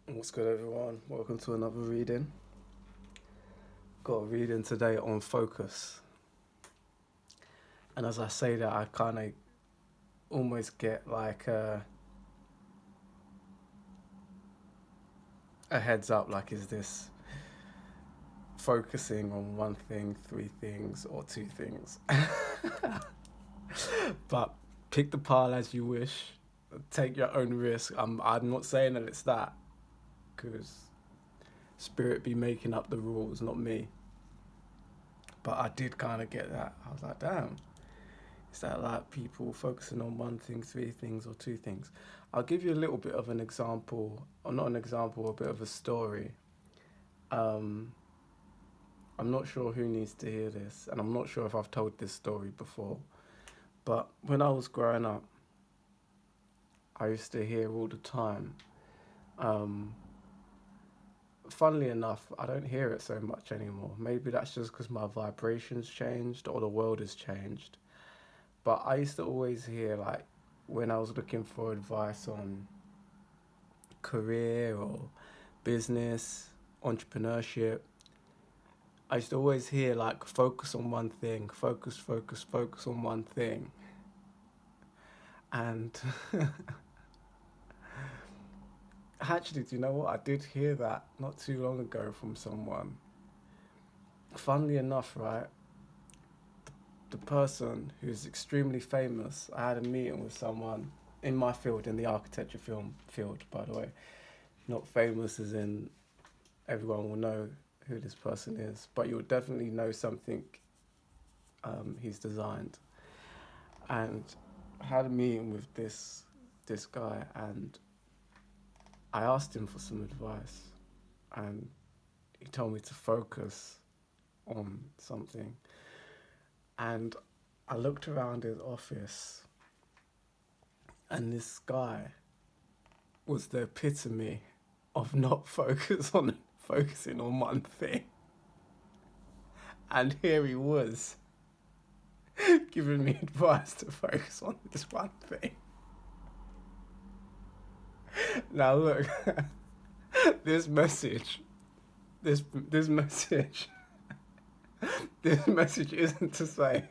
What's good, everyone? Welcome to another reading. Got a reading today on focus. And as I say that, I kind of almost get like a heads up like, is this focusing on one thing, three things, or two things? But pick the pile as you wish. Take your own risk. I'm not saying that it's that, because spirit be making up the rules, not me. But I did kind of get that. I was like, damn. Is that like people focusing on one thing, three things, or two things? I'll give you a little bit of an example, or not an example, a bit of a story. Um, I'm not sure who needs to hear this, and I'm not sure if I've told this story before. But when I was growing up, I used to hear all the time. Um, Funnily enough, I don't hear it so much anymore. Maybe that's just because my vibrations changed or the world has changed. But I used to always hear, like, when I was looking for advice on career or business, entrepreneurship, I used to always hear, like, focus on one thing, focus on one thing. And actually, do you know what? I did hear that not too long ago from someone. Funnily enough, right? The person who's extremely famous, I had a meeting with someone in my field, in the architecture film field, by the way. Not famous as in everyone will know who this person is, but you'll definitely know something he's designed. And I had a meeting with this guy, and I asked him for some advice, and he told me to focus on something. And I looked around his office, and this guy was the epitome of not focusing on one thing. And here he was giving me advice to focus on this one thing. Now look, this message, this message, this message isn't to say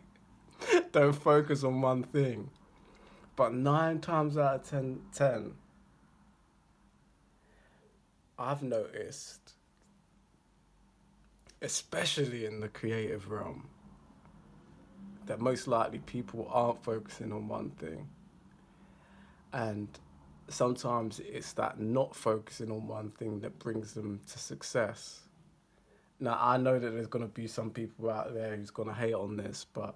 don't focus on one thing, but 9 times out of ten, I've noticed, especially in the creative realm, that most likely people aren't focusing on one thing, and sometimes it's that not focusing on one thing that brings them to success. Now I know that there's gonna be some people out there who's gonna hate on this, but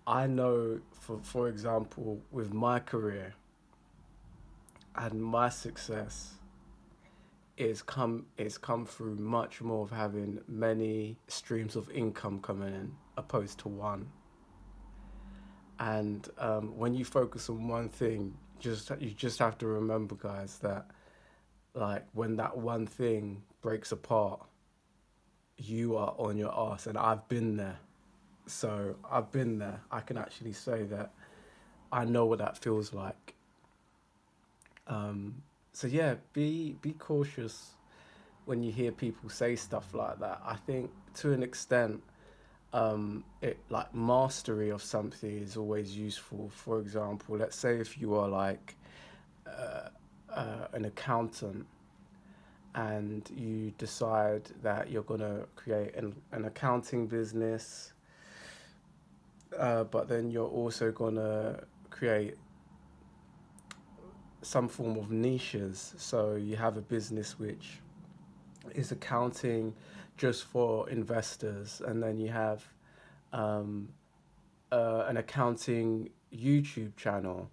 I know, for example, with my career and my success, it's come through much more of having many streams of income coming in opposed to one. And when you focus on one thing, you just have to remember, guys, that like when that one thing breaks apart, you are on your ass, and I've been there. So I've been there. I can actually say that I know what that feels like. Um, so yeah, be cautious when you hear people say stuff like that. I think to an extent, it like mastery of something is always useful. For example, let's say if you are like uh, an accountant and you decide that you're gonna create an accounting business, but then you're also gonna create some form of niches. So you have a business which is accounting just for investors, and then you have um, an accounting YouTube channel.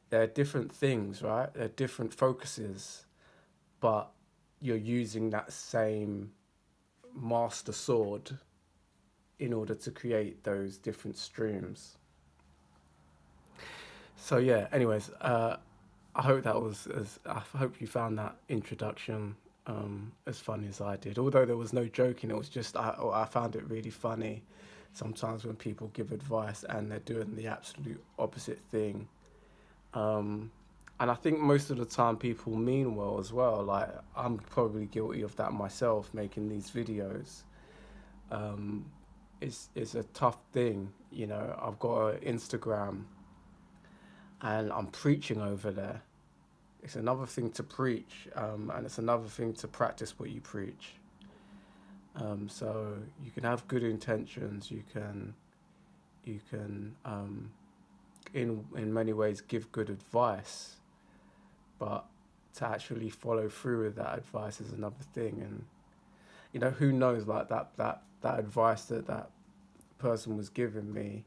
They're different things, right? They're different focuses, but you're using that same master sword in order to create those different streams. So yeah. Anyways, I hope that was as I hope you found that introduction as funny as I did. Although there was no joking, it was just I found it really funny. Sometimes when people give advice and they're doing the absolute opposite thing, um, And I think most of the time people mean well as well. Like, I'm probably guilty of that myself, making these videos. Um, it's a tough thing, you know. I've got an Instagram and I'm preaching over there. It's another thing to preach, and it's another thing to practice what you preach. So you can have good intentions. You can in many ways give good advice, but to actually follow through with that advice is another thing. And you know, who knows, like that advice that person was giving me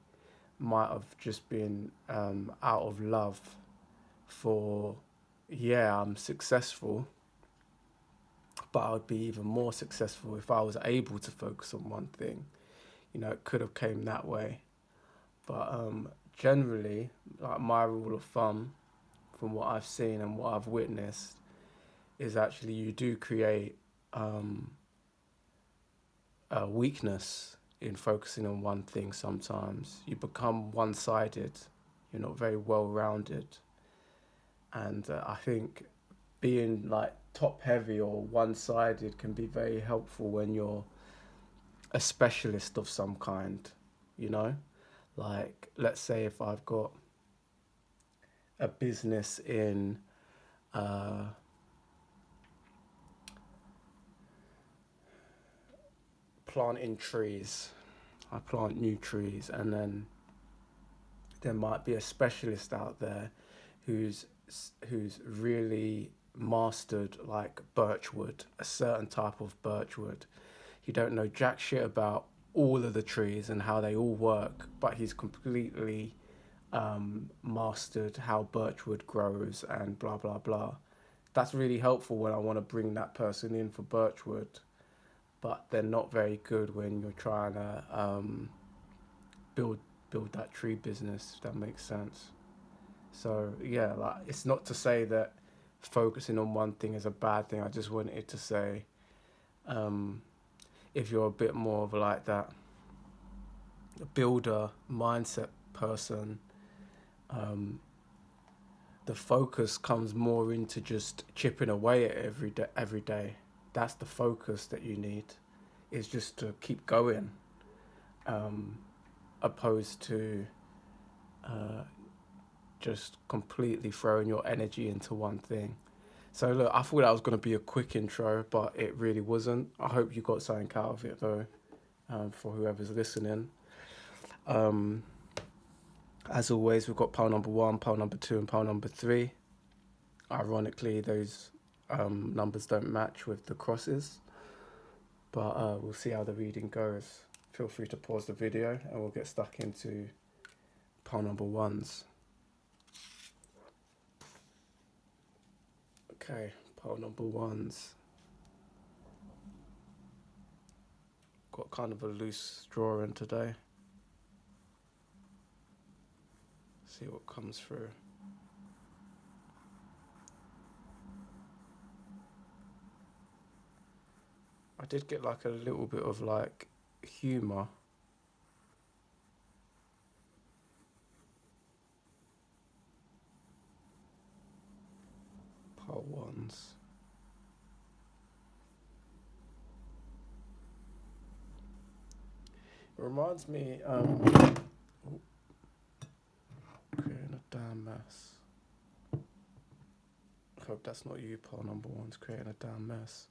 might have just been out of love for, yeah, I'm successful, but I would be even more successful if I was able to focus on one thing. You know, it could have came that way. But generally, like my rule of thumb, from what I've seen and what I've witnessed, is actually you do create um, a weakness in focusing on one thing sometimes. You become one sided, you're not very well rounded. And I think being like top heavy or one sided can be very helpful when you're a specialist of some kind, you know? Like, let's say if I've got a business in uh, planting trees, I plant new trees, and then there might be a specialist out there who's who's really mastered like birchwood, a certain type of birchwood. He don't know jack shit about all of the trees and how they all work, but he's completely mastered how birchwood grows and blah blah blah. That's really helpful when I want to bring that person in for birchwood, but they're not very good when you're trying to build build that tree business. If that makes sense. So yeah, like it's not to say that focusing on one thing is a bad thing. I just wanted to say, um, if you're a bit more of like that builder mindset person, um, the focus comes more into just chipping away at every day. Every day, that's the focus that you need. Is just to keep going, um, opposed to uh, just completely throwing your energy into one thing. So look, I thought that was going to be a quick intro, but it really wasn't. I hope you got something out of it though, for whoever's listening. Um, as always, we've got pile number 1, pile number 2, and pile number 3. Ironically, those numbers don't match with the crosses, but we'll see how the reading goes. Feel free to pause the video and we'll get stuck into pile number 1s. Okay, pile number 1s. Got kind of a loose drawing today. See what comes through. I did get like a little bit of like humour. Pile 1s. It reminds me, creating a damn mess. I hope that's not you, pile number 1's creating a damn mess.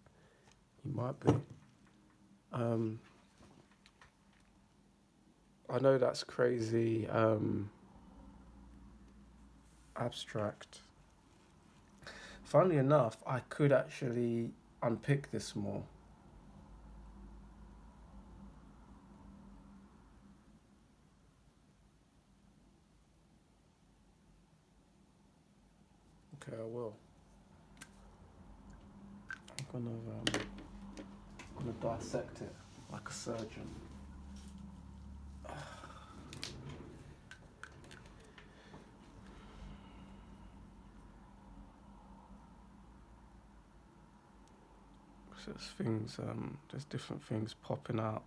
You might be. I know that's crazy abstract. Funnily enough, I could actually unpick this more. Okay, I will. I'm gonna dissect it like a surgeon. So there's different things popping out.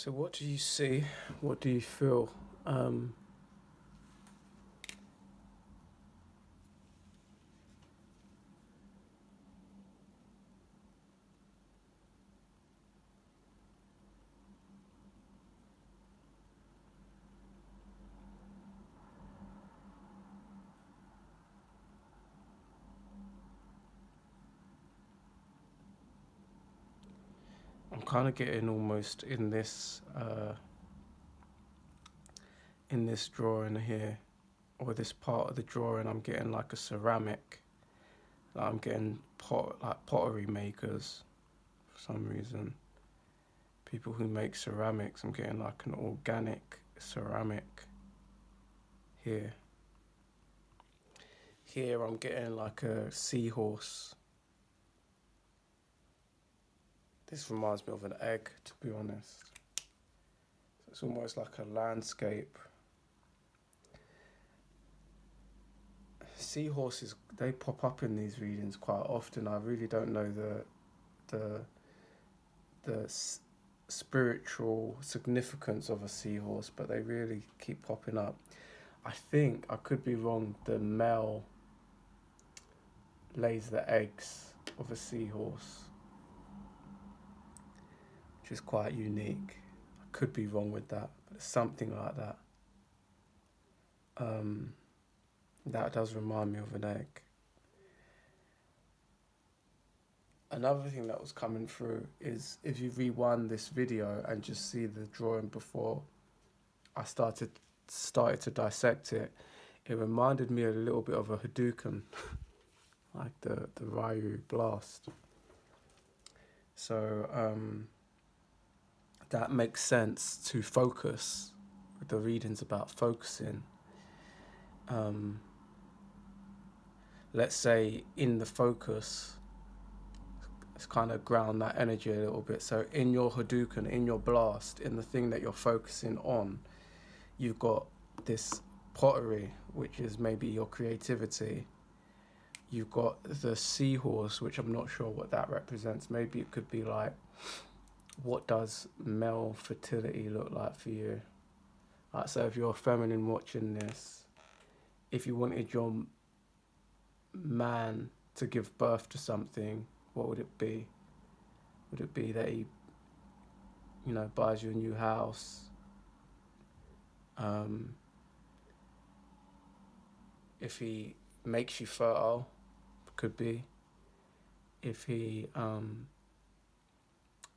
So what do you see? What do you feel? I'm kind of getting almost in this drawing here, or this part of the drawing, I'm getting like a ceramic. Like I'm getting like pottery makers for some reason. People who make ceramics, I'm getting like an organic ceramic here. Here I'm getting like a seahorse. This reminds me of an egg, to be honest. So it's almost like a landscape. Seahorses, they pop up in these readings quite often. I really don't know the spiritual significance of a seahorse, but they really keep popping up. I think, I could be wrong, the male lays the eggs of a seahorse, which is quite unique. I could be wrong with that, but it's something like that. That does remind me of an egg. Another thing that was coming through is if you rewind this video and just see the drawing before I started to dissect it, it reminded me a little bit of a Hadouken, like the Ryu blast. So that makes sense to focus. The reading's about focusing. Let's say in the focus, let's kind of ground that energy a little bit. So in your Hadouken, in your blast, in the thing that you're focusing on, you've got this pottery, which is maybe your creativity. You've got the seahorse, which I'm not sure what that represents. Maybe it could be like, what does male fertility look like for you? Like, so if you're a feminine watching this, if you wanted your man to give birth to something, what would it be? Would it be that he, buys you a new house? If he makes you fertile, could be. If he,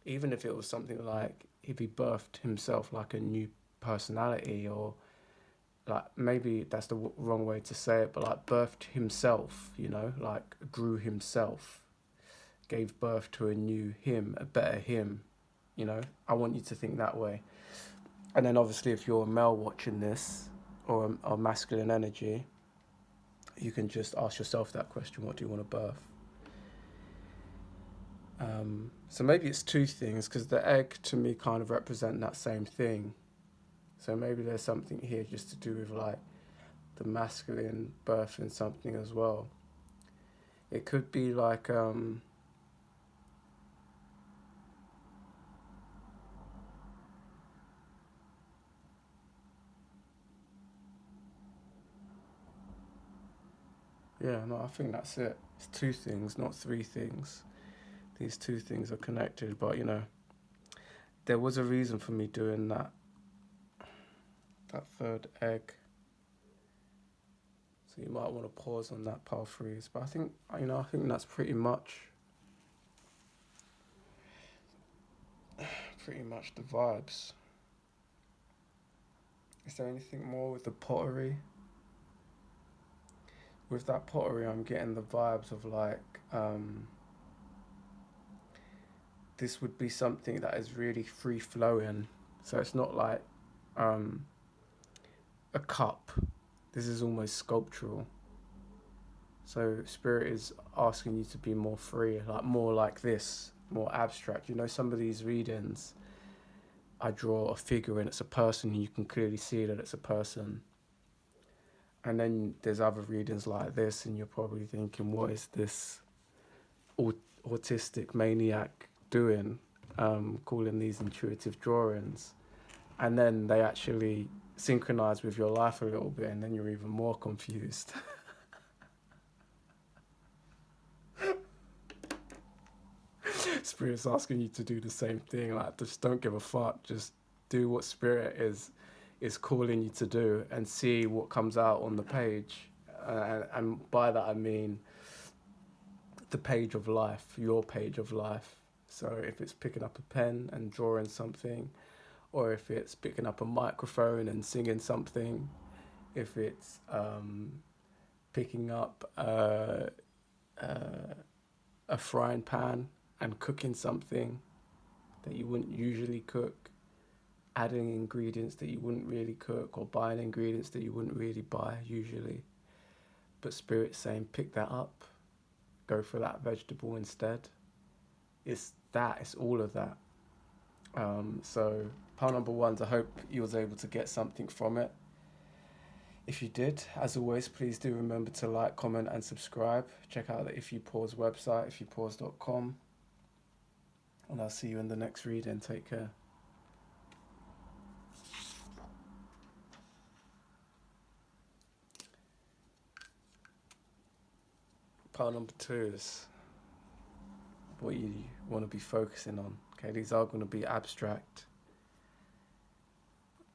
even if it was something like, if he birthed himself like a new personality, or like, maybe that's the wrong way to say it, but like birthed himself, like grew himself, gave birth to a new him, a better him, I want you to think that way. And then obviously if you're a male watching this, or masculine energy, you can just ask yourself that question: what do you want to birth? So maybe it's two things, because the egg to me kind of represent that same thing. So maybe there's something here just to do with like the masculine birthing something as well. It could be like yeah, no, I think that's it. It's two things, not three things. These two things are connected, but there was a reason for me doing that third egg. So you might want to pause on that pile freeze. But I think that's pretty much the vibes. Is there anything more with the pottery? With that pottery, I'm getting the vibes of like, this would be something that is really free flowing. So it's not like a cup. This is almost sculptural. So Spirit is asking you to be more free, like more like this, more abstract. Some of these readings, I draw a figure and it's a person, and you can clearly see that it's a person. And then there's other readings like this, and you're probably thinking, what is this autistic maniac doing, calling these intuitive drawings? and then they actually synchronize with your life a little bit, and then you're even more confused. Spirit's asking you to do the same thing. Like, just don't give a fuck. Just do what Spirit is calling you to do, and see what comes out on the page. And by that I mean the page of life, your page of life. So if it's picking up a pen and drawing something, or if it's picking up a microphone and singing something, if it's picking up a frying pan and cooking something that you wouldn't usually cook, adding ingredients that you wouldn't really cook, or buying ingredients that you wouldn't really buy usually. But Spirit's saying, pick that up, go for that vegetable instead. It's all of that. So pile number ones, I hope you was able to get something from it. If you did, as always, please do remember to like, comment and subscribe. Check out the If You Pause website, ifyoupause.com. And I'll see you in the next reading. Take care. Pile number two is what you want to be focusing on. Okay, these are going to be abstract.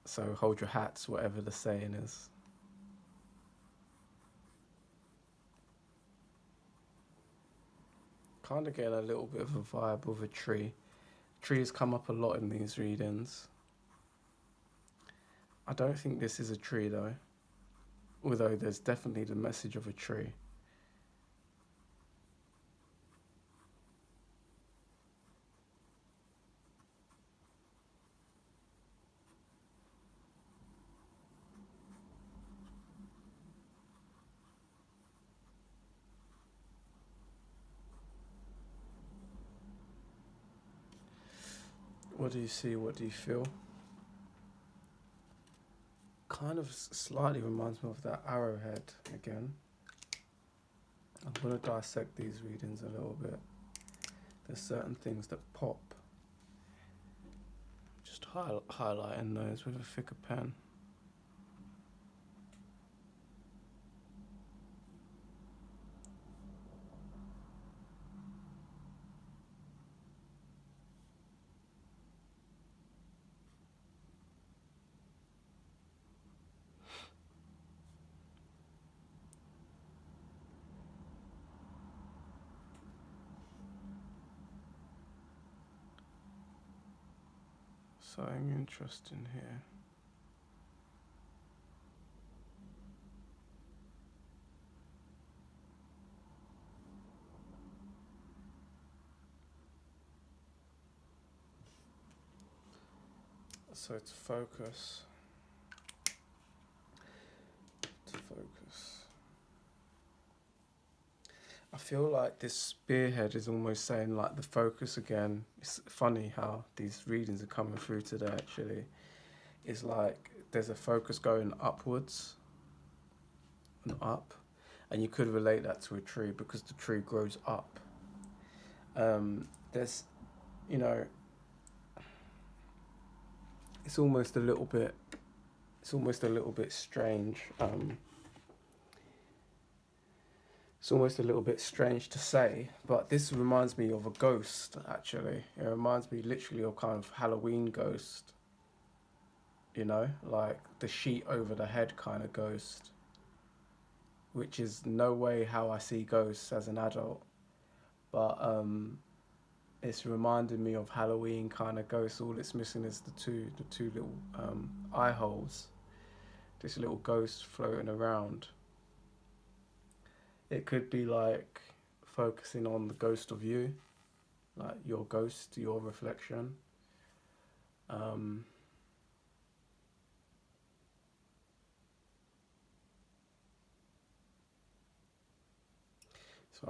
So hold your hats, whatever the saying is. Kind of getting a little bit of a vibe of a tree. Trees come up a lot in these readings. I don't think this is a tree though, although there's definitely the message of a tree. What do you see? What do you feel? Kind of slightly reminds me of that arrowhead again. I'm going to dissect these readings a little bit. There's certain things that pop. Just highlighting those with a thicker pen. Something interesting here. So to focus. I feel like this spearhead is almost saying like the focus again. It's funny how these readings are coming through today actually. It's like there's a focus going upwards and up. And you could relate that to a tree because the tree grows up. There's, you know, it's almost a little bit strange. It's almost a little bit strange to say, but this reminds me of a ghost, actually. It reminds me literally of kind of Halloween ghost. You know, like the sheet over the head kind of ghost. Which is no way how I see ghosts as an adult. But it's reminded me of Halloween kind of ghosts. All it's missing is the two little eye holes. This little ghost floating around. It could be like focusing on the ghost of you, like your ghost, your reflection. So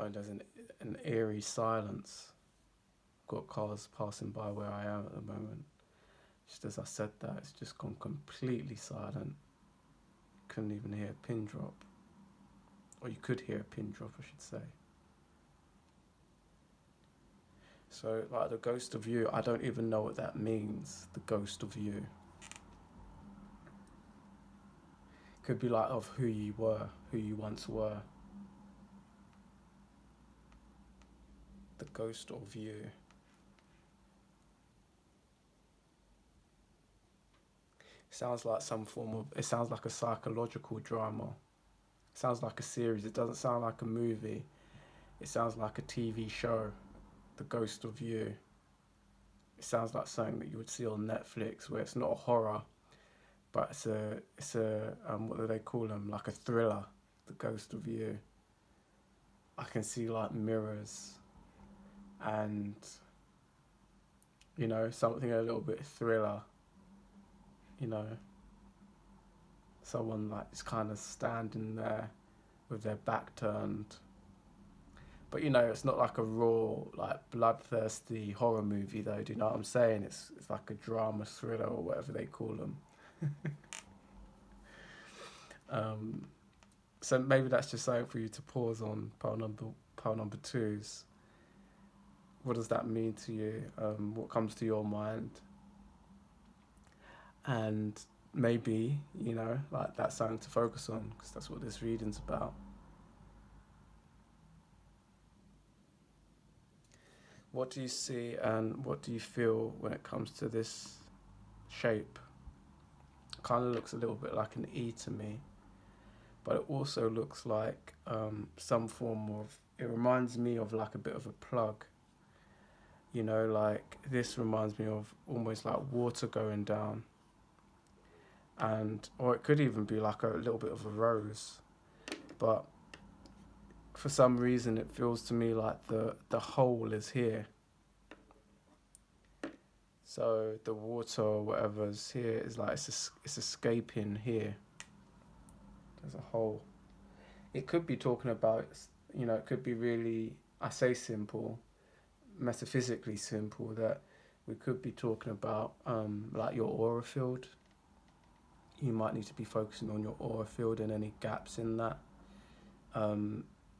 there's an eerie silence. Got cars passing by where I am at the moment. Just as I said that, it's just gone completely silent. Couldn't even hear a pin drop. Or you could hear a pin drop, I should say. So, like the ghost of you, I don't even know what that means, the ghost of you. Could be like of who you were, who you once were. The ghost of you. Sounds like some form of. It sounds like a psychological drama. It sounds like a series. It doesn't sound like a movie. It sounds like a TV show. The ghost of you. It sounds like something that you would see on Netflix, where it's not a horror, but it's a what do they call them? Like a thriller. The ghost of you. I can see like mirrors, and something a little bit thriller. You know, someone like is kind of standing there with their back turned. But it's not like a raw, like bloodthirsty horror movie though. Do you know what I'm saying? It's like a drama thriller or whatever they call them. So maybe that's just something for you to pause on. Pile number twos. What does that mean to you? What comes to your mind? And maybe like that's something to focus on, because that's what this reading's about. What do you see and what do you feel when it comes to this shape? Kind of looks a little bit like an E to me, but it also looks like some form of. It reminds me of like a bit of a plug. Like this reminds me of almost like water going down, or it could even be like a little bit of a rose, but for some reason it feels to me like the hole is here. So the water or whatever's here is like it's escaping here. There's a hole. It could be talking about, it could be really, I say simple, metaphysically simple, that we could be talking about like your aura field. You might need to be focusing on your aura field and any gaps in that.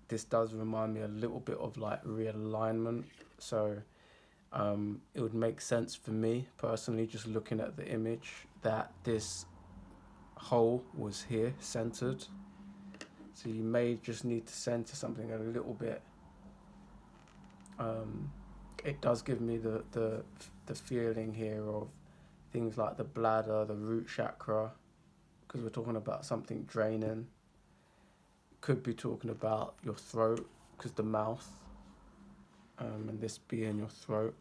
This does remind me a little bit of like realignment. So it would make sense for me personally, just looking at the image, that this hole was here centered. So you may just need to center something a little bit. It does give me the feeling here of things like the bladder, the root chakra, because we're talking about something draining. Could be talking about your throat, because the mouth, and this being your throat.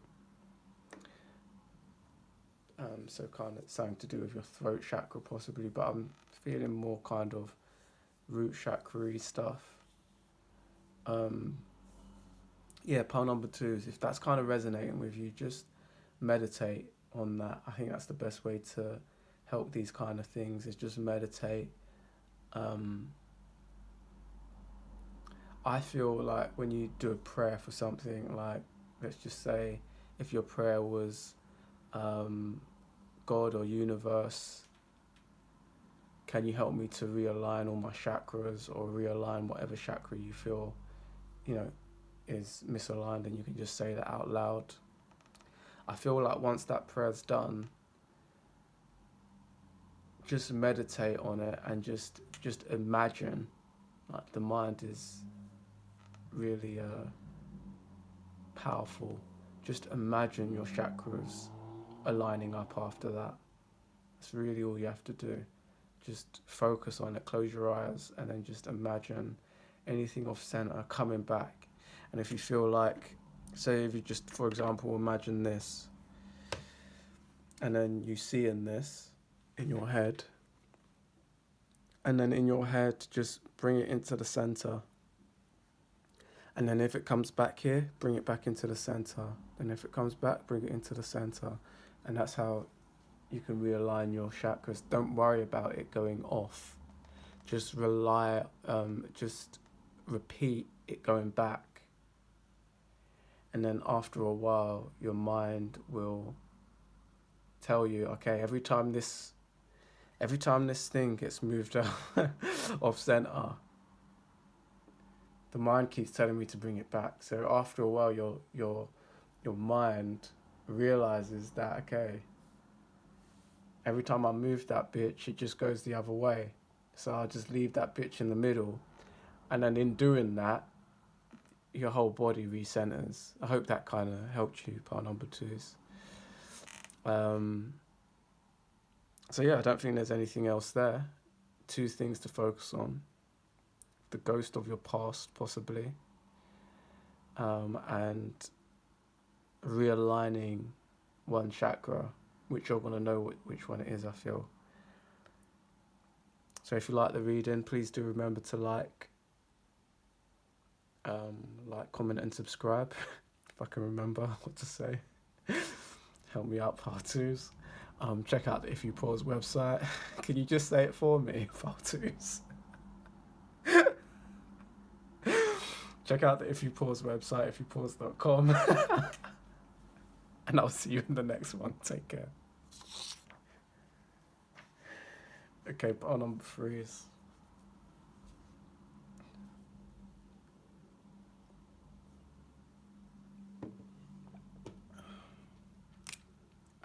So kind of something to do with your throat chakra possibly, but I'm feeling more kind of root chakra-y stuff. Pile number twos, if that's kind of resonating with you, just meditate on that. I think that's the best way to help these kind of things, is just meditate. I feel like when you do a prayer for something, like let's just say if your prayer was God or universe, can you help me to realign all my chakras, or realign whatever chakra you feel is misaligned, and you can just say that out loud. I feel like once that prayer's done, just meditate on it and just imagine, like the mind is really powerful. Just imagine your chakras aligning up after that. That's really all you have to do. Just focus on it, close your eyes, and then just imagine anything off center coming back. And if you feel like, say if you just, for example, imagine this, and then you see in this in your head, and then in your head just bring it into the center. And then if it comes back here, bring it back into the center. And if it comes back, bring it into the center. And that's how you can realign your chakras. Don't worry about it going off. Just just repeat it going back. And then after a while, your mind will tell you, okay, every time this thing gets moved out off center, the mind keeps telling me to bring it back. So after a while, your mind realizes that, okay, every time I move that bitch, it just goes the other way. So I'll just leave that bitch in the middle. And then in doing that, your whole body recenters. I hope that kind of helped you, part number twos. So yeah, I don't think there's anything else there. 2 things to focus on. The ghost of your past, possibly. And realigning one chakra, which you're going to know which one it is, I feel. So if you like the reading, please do remember to like, comment and subscribe. If I can remember what to say. Help me out, part twos. Check out the If You Pause website. Can you just say it for me, part twos? Check out the If You Pause website, ifyoupause.com. And I'll see you in the next one. Take care. Okay, part number 3 is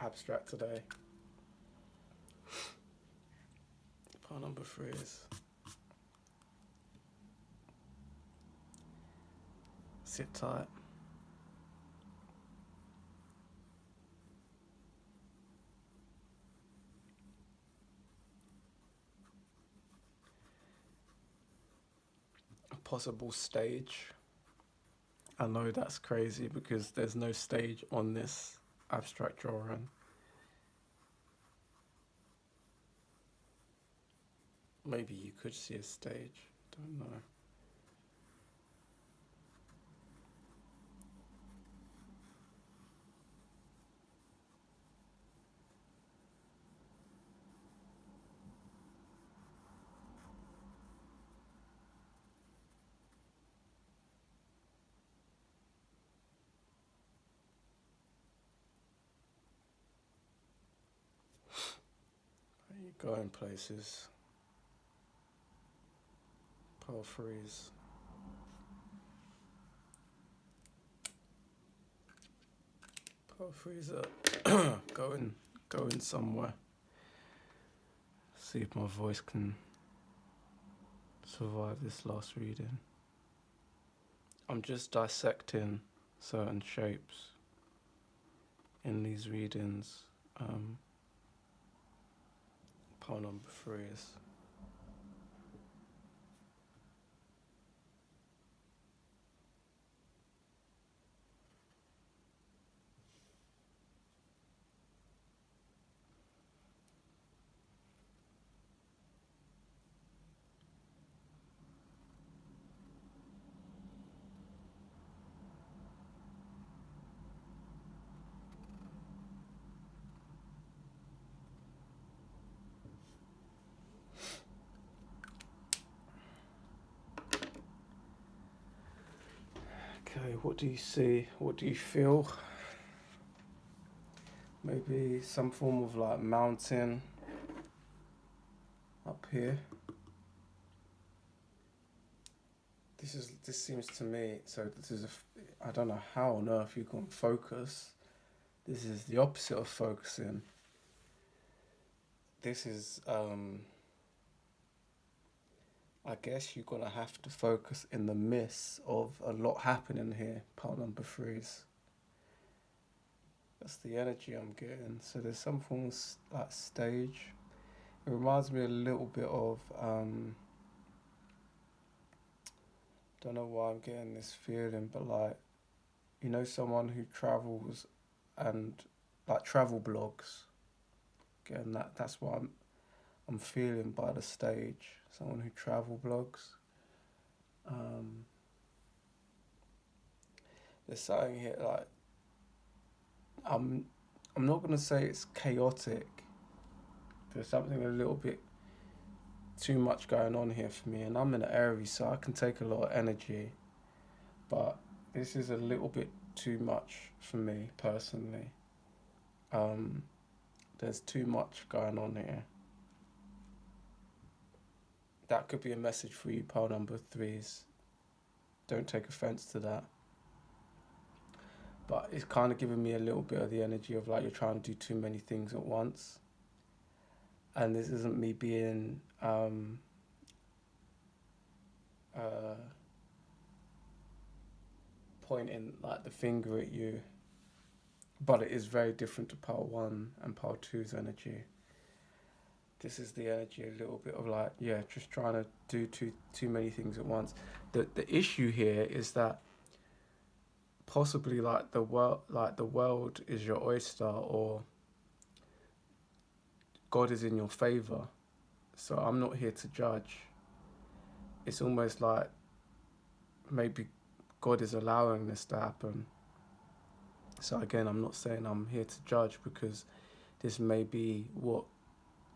abstract today. Part number 3 is sit tight. A possible stage. I know that's crazy because there's no stage on this abstract drawing. Maybe you could see a stage, don't know. You go in places. Pile freeze. Pile freezer. Going somewhere. See if my voice can survive this last reading. I'm just dissecting certain shapes in these readings. Pile number 3 is okay. What do you see? What do you feel? Maybe some form of like mountain up here. This seems to me, so this is I don't know how on earth you can focus. This is the opposite of focusing. This is I guess you're gonna have to focus in the midst of a lot happening here. Part number 3 is. That's the energy I'm getting. So there's some form of like stage. It reminds me a little bit of don't know why I'm getting this feeling, but like, you know, someone who travels and like travel blogs. Again, that's what I'm feeling by the stage. Someone who travel blogs. There's something here like I'm not gonna say it's chaotic. There's something a little bit too much going on here for me, and I'm in an Aries, so I can take a lot of energy, but this is a little bit too much for me personally. There's too much going on here. That could be a message for you, pile number 3s. Don't take offense to that. But it's kind of giving me a little bit of the energy of like you're trying to do too many things at once. And this isn't me being uh, pointing like the finger at you, but it is very different to part one and part two's energy. This is the energy a little bit of like, yeah, just trying to do too many things at once. The issue here is that possibly like the world is your oyster, or God is in your favor. So I'm not here to judge. It's almost like maybe God is allowing this to happen. So again, I'm not saying I'm here to judge, because this may be what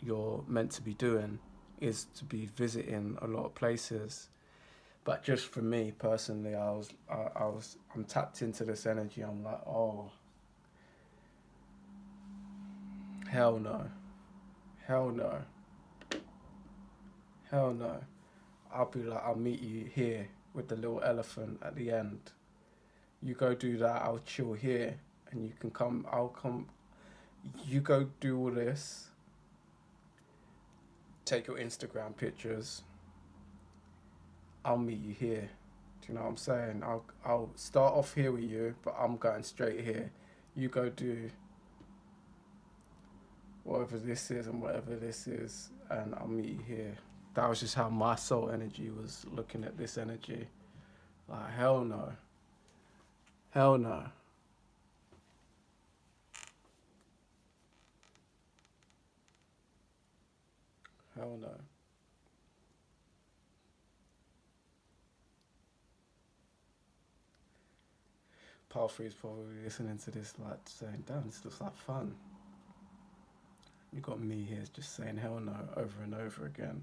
you're meant to be doing, is to be visiting a lot of places. But just for me personally, I'm tapped into this energy. I'm like, oh, hell no, hell no, hell no. I'll be like, I'll meet you here with the little elephant at the end. You go do that. I'll chill here, and you can come. I'll come. You go do all this. Take your Instagram pictures. I'll meet you here. Do you know what I'm saying? I'll start off here with you, but I'm going straight here. You go do whatever this is and whatever this is, and I'll meet you here. That was just how my soul energy was looking at this energy. Like, hell no. Hell no. Hell no. Paul Free's probably listening to this, like, saying, damn, this looks like fun. You got me here just saying hell no over and over again.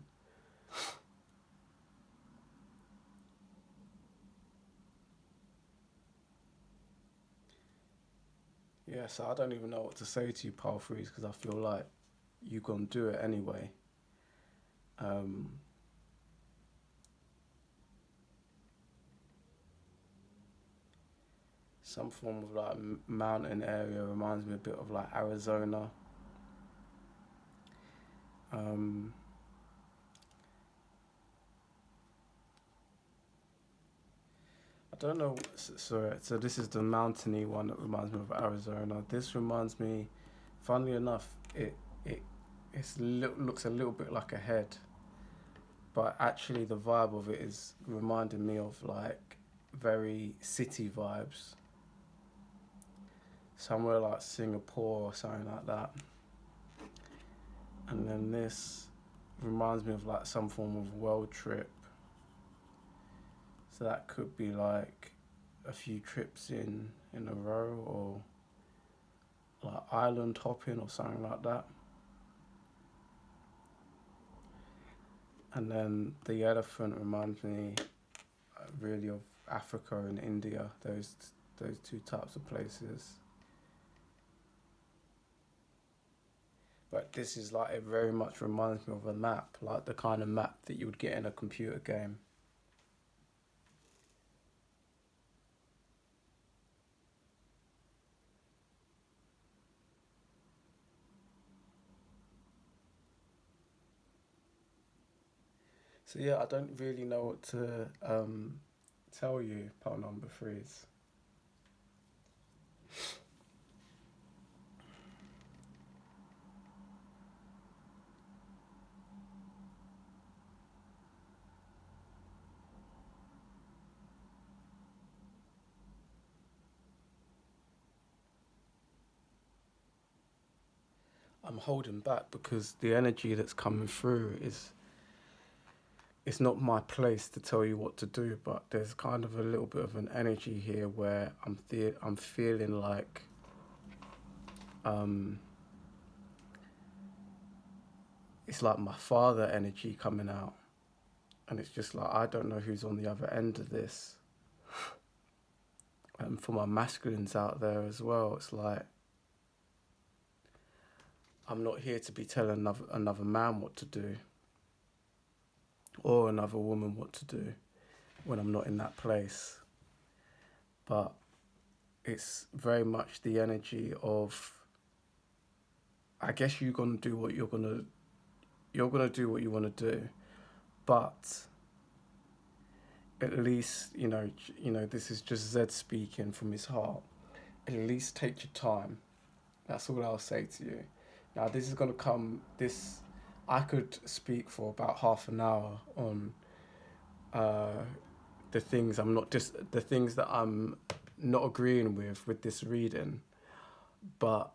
Yeah, so I don't even know what to say to you, Paul Freeze, because I feel like you're going to do it anyway. Um, some form of like mountain area reminds me a bit of like Arizona. Um, I don't know. So this is the mountainy one that reminds me of Arizona. This reminds me, funnily enough, it looks a little bit like a head, but actually the vibe of it is reminding me of like very city vibes. Somewhere like Singapore or something like that. And then this reminds me of like some form of world trip. So that could be like a few trips in a row, or like island hopping or something like that. And then the elephant reminds me really of Africa and India, those two types of places. But this is like, it very much reminds me of a map, like the kind of map that you would get in a computer game. So yeah, I don't really know what to tell you, pal number threes. I'm holding back because the energy that's coming through is, it's not my place to tell you what to do, but there's kind of a little bit of an energy here where I'm feeling like um, it's like my father energy coming out, and it's just like I don't know who's on the other end of this. And for my masculines out there as well, it's like I'm not here to be telling another man what to do, or another woman what to do when I'm not in that place. But it's very much the energy of, I guess you're gonna do what you're gonna do what you want to do, but at least, this is just Zed speaking from his heart. At least take your time. That's all I'll say to you. Now, this is going to come, I could speak for about half an hour on uh, the things that I'm not agreeing with this reading, but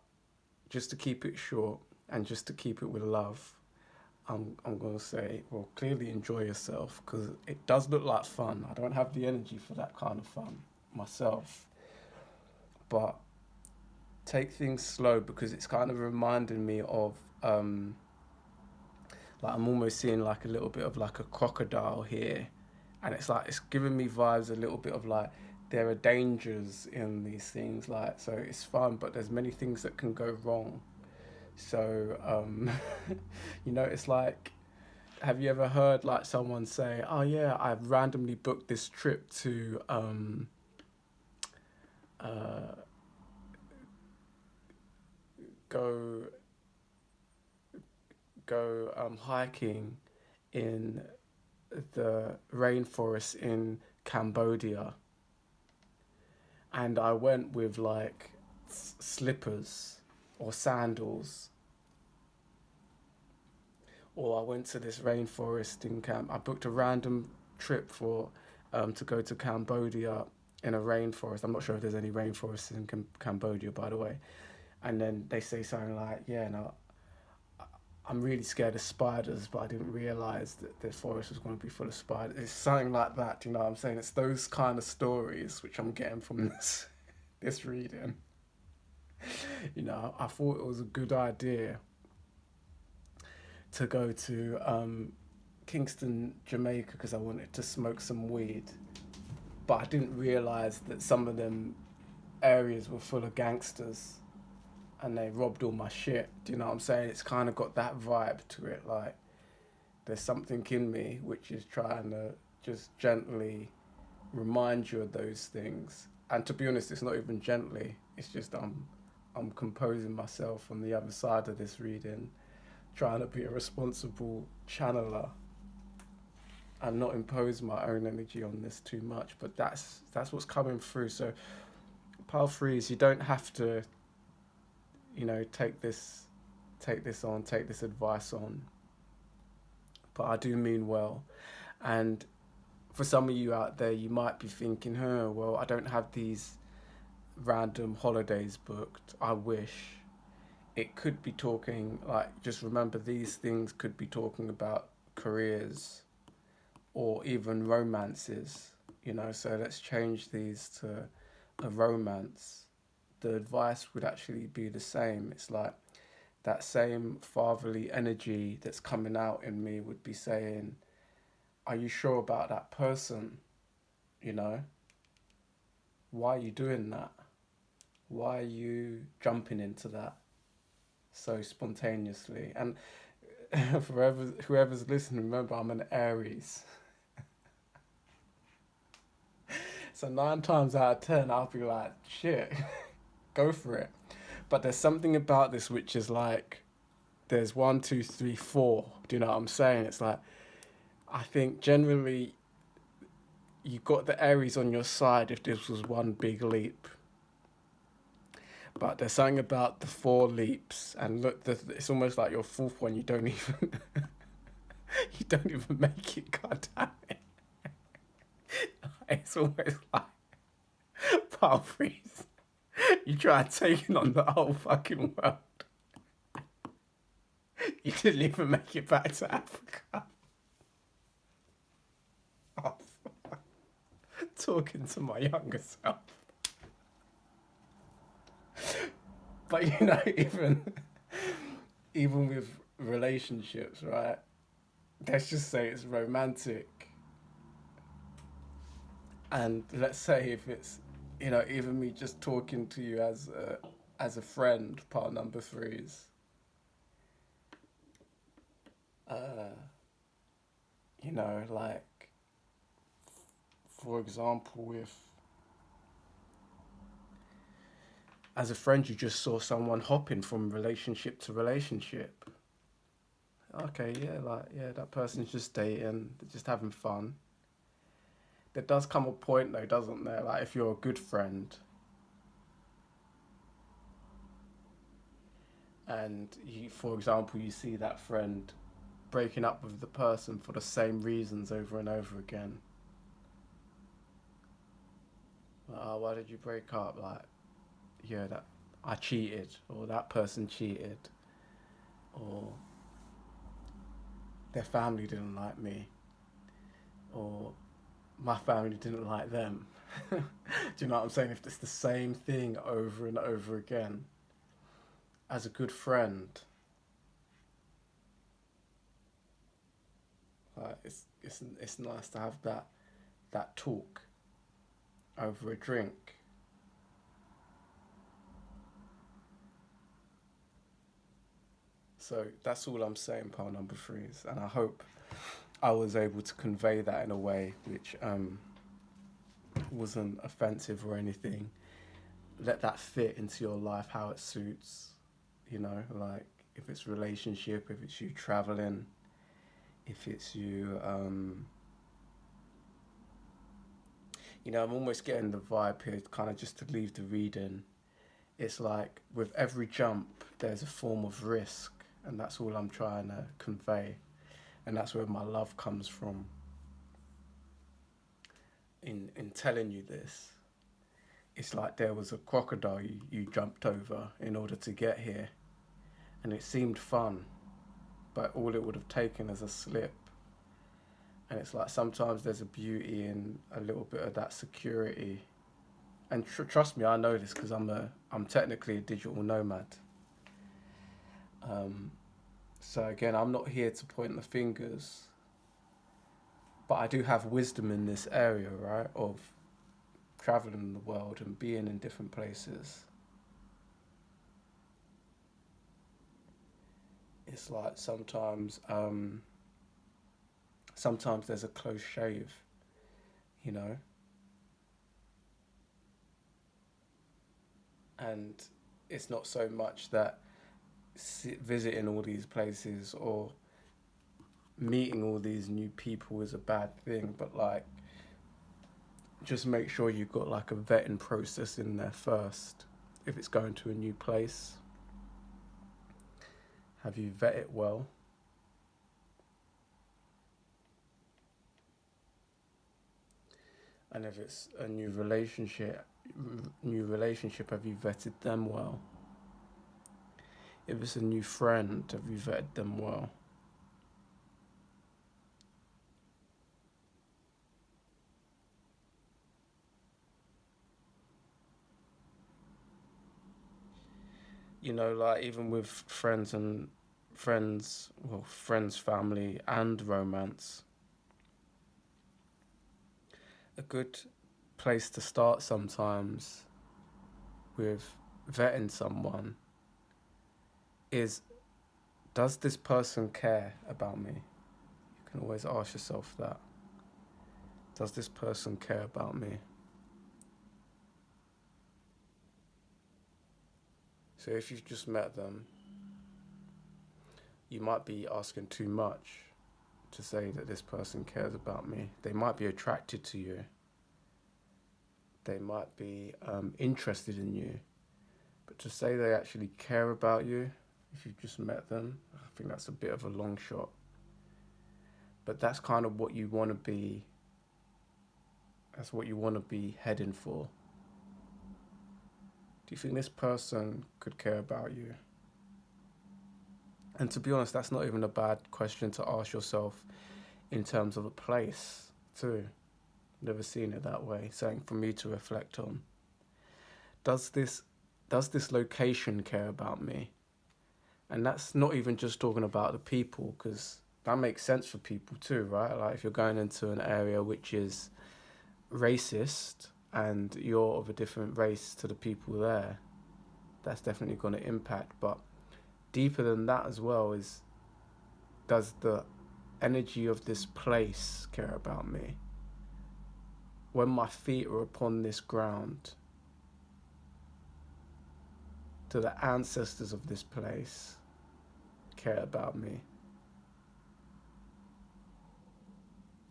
just to keep it short and just to keep it with love, I'm gonna say, well, clearly enjoy yourself because it does look like fun. I don't have the energy for that kind of fun myself, but take things slow because it's kind of reminding me of like I'm almost seeing like a little bit of like a crocodile here, and it's like it's giving me vibes a little bit of like there are dangers in these things, like so it's fun, but there's many things that can go wrong. So it's like, have you ever heard like someone say, "Oh yeah, I've randomly booked this trip to uh, go hiking in the rainforest in Cambodia, and I went with like slippers or sandals, or I went to this rainforest in I booked a random trip for to go to Cambodia in a rainforest. I'm not sure if there's any rainforests in Cambodia, by the way. And then they say something like, "Yeah, no, I'm really scared of spiders, but I didn't realize that the forest was going to be full of spiders." It's something like that, you know what I'm saying? It's those kind of stories which I'm getting from this reading. I thought it was a good idea to go to Kingston, Jamaica, because I wanted to smoke some weed. But I didn't realize that some of them areas were full of gangsters and they robbed all my shit. Do you know what I'm saying? It's kind of got that vibe to it. Like, there's something in me which is trying to just gently remind you of those things. And to be honest, it's not even gently. It's just I'm composing myself on the other side of this reading, trying to be a responsible channeler and not impose my own energy on this too much. But that's what's coming through. So, Pile Freeze, you don't have to, take this advice on. But I do mean well. And for some of you out there, you might be thinking, well, I don't have these random holidays booked. I wish. It could be talking, like, just remember these things could be talking about careers or even romances, so let's change these to a romance. The advice would actually be the same. It's like that same fatherly energy that's coming out in me would be saying, are you sure about that person? Why are you doing that? Why are you jumping into that so spontaneously? And whoever's listening, remember I'm an Aries. So 9 times out of 10, I'll be like, shit, go for it. But there's something about this which is like, there's 1, 2, 3, 4. Do you know what I'm saying? It's like, I think generally you got the Aries on your side if this was one big leap. But there's something about the 4 leaps, and look, it's almost like your 4th one. You don't even, you don't even make it. God damn it! It's almost like Pile Freeze. You try taking on the whole fucking world. You didn't even make it back to Africa. Oh, talking to my younger self. But even with relationships, right? Let's just say it's romantic. And let's say if it's, even me just talking to you as a friend, part number 3s. Like, for example, if as a friend you just saw someone hopping from relationship to relationship. Okay, yeah, that person's just dating, they're just having fun. there does come a point though, doesn't there? Like if you're a good friend and you, for example, you see that friend breaking up with the person for the same reasons over and over again. Like, oh, why did you break up? Like, yeah, that I cheated, or that person cheated, or their family didn't like me, or my family didn't like them. Do you know what I'm saying? If it's the same thing over and over again, as a good friend, it's nice to have that talk over a drink. So that's all I'm saying, pile number threes, and I hope I was able to convey that in a way which wasn't offensive or anything. Let that fit into your life how it suits, like if it's relationship, if it's you traveling, if it's you, I'm almost getting the vibe here, kind of just to leave the reading. It's like with every jump, there's a form of risk, and that's all I'm trying to convey, and that's where my love comes from in telling you this. It's like there was a crocodile you jumped over in order to get here, and it seemed fun, but all it would have taken is a slip. And it's like sometimes there's a beauty in a little bit of that security. And trust me, I know this because I'm technically a digital nomad. So again, I'm not here to point the fingers, but I do have wisdom in this area, right? Of traveling the world and being in different places. It's like sometimes there's a close shave, you know, and it's not so much that visiting all these places or meeting all these new people is a bad thing, but like just make sure you've got like a vetting process in there first. If it's going to a new place, have you vet it well? And if it's a new relationship, have you vetted them well? If it's a new friend, have you vetted them well? Like even with friends, family, and romance, a good place to start sometimes with vetting someone is, does this person care about me? You can always ask yourself that. Does this person care about me? So if you've just met them, you might be asking too much to say that this person cares about me. They might be attracted to you. They might be interested in you. But to say they actually care about you, if you've just met them, I think that's a bit of a long shot. But that's kind of what you want to be. That's what you want to be heading for. Do you think this person could care about you? And to be honest, that's not even a bad question to ask yourself in terms of a place, too. Never seen it that way. Something for me to reflect on. Does this location care about me? And that's not even just talking about the people, because that makes sense for people too, right? Like if you're going into an area which is racist and you're of a different race to the people there, that's definitely going to impact. But deeper than that as well is, does the energy of this place care about me? When my feet are upon this ground, do the ancestors of this place care about me?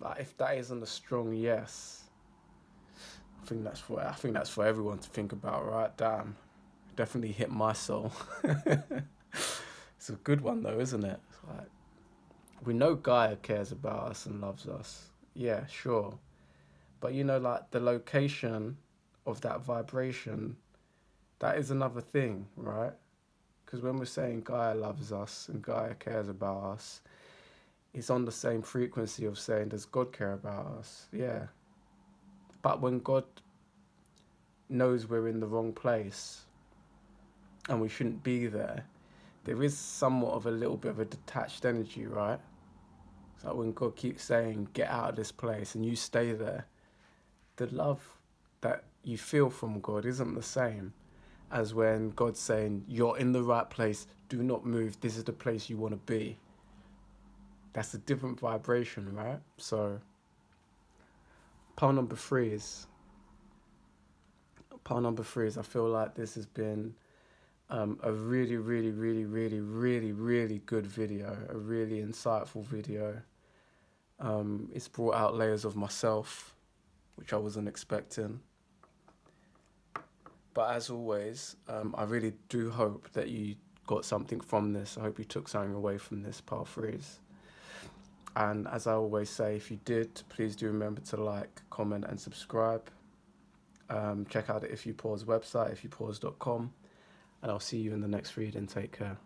Like if that isn't a strong yes, I think that's for everyone to think about, right? Damn, definitely hit my soul. It's a good one though, isn't it? It's like, we know Gaia cares about us and loves us. Yeah, sure. But like the location of that vibration, that is another thing, right? Because when we're saying Gaia loves us and Gaia cares about us, it's on the same frequency of saying, does God care about us? Yeah. But when God knows we're in the wrong place and we shouldn't be there, there is somewhat of a little bit of a detached energy, right? It's like when God keeps saying, get out of this place, and you stay there, the love that you feel from God isn't the same as when God's saying, you're in the right place, do not move, this is the place you want to be. That's a different vibration, right? So, pile number three is, I feel like this has been a really, really, really, really, really, really good video, a really insightful video. It's brought out layers of myself, which I wasn't expecting. But as always, I really do hope that you got something from this. I hope you took something away from this part threes. And as I always say, if you did, please do remember to like, comment, and subscribe. Check out the If You Pause website, ifyoupause.com. And I'll see you in the next reading. Take care.